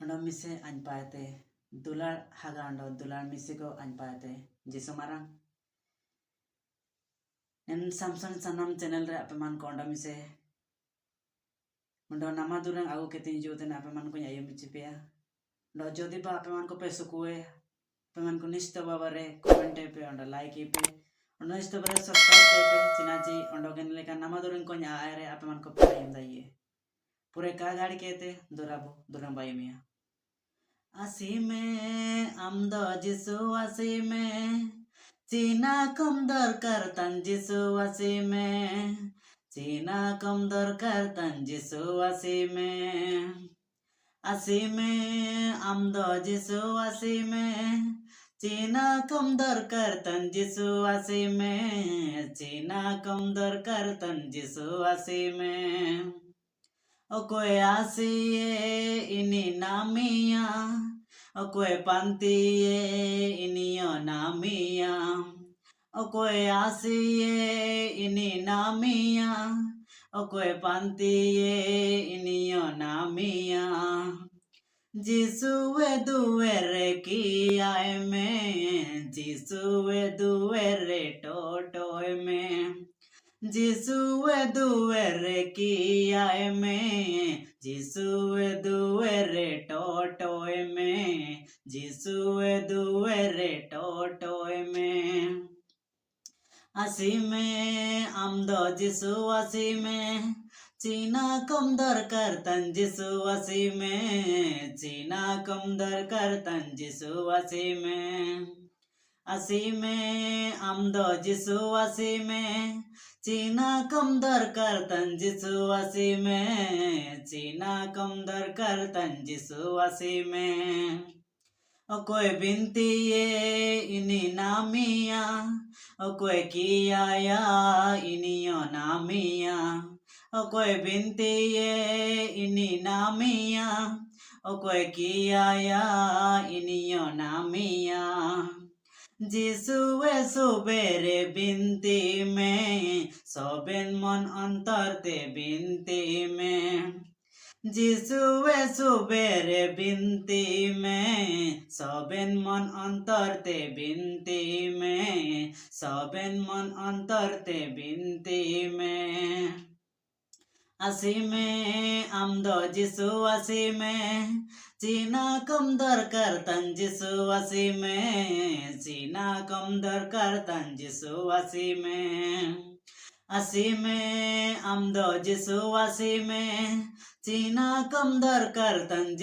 Ondo mise anpaete dular haga ondo dular misiko anpaete jisu marang nen samson sanam channel re apeman ko ondo mise ondo nama durang aku ketin juten apeman ko nyayo michipia ondo jodi pa apeman ko pesukue apeman ko nisto babare comment pe ondo like pe ondo nisto bare subscribe pe chinachi ondo ken leka nama durang ko nyaare apeman ko payam daiye पूरे का गाड़ी कहते दुराबो दुरम by मिया आसी में आमदो जिसु आसी में चीना कम दरकार तन जिसु आसी में चीना कम दरकार तन जिसु आसी में आमदो जिसु आसी में चीना कम दरकार तन जिसु आसी में चीना कम दरकार तन जिसु आसी में Okoe asiye ini namia Okoe pantiye ini namia Okoe asiye ini namia Okoe pantiye ini namia Jisue duere kiae me Jisue duere totoe me Jisue duere kiae me Jisue duere totoe me Jisue duere totoe me Asi me amdo jisu asi me China kam darkar tan jisu asi me China kam darkar tan jisu asi me Asi me amdo jisu asi me China kam darkar tan jisu asi me China kam darkar tan jisu asi me Okoe bintiye ini namia Okoe kiaya ini namia Okoe bintiye ini namia Okoe kiaya ini namia Jisue subere binti me soben mon antarte binti me Jisue subere binti me soben mon antarte binti me soben mon antarte binti me Asi me amdo jisu asi me China kam darkar tan jisu asi me China kam darkar tan jisu asi me Asi me amdo jisu asi me China kam darkar tan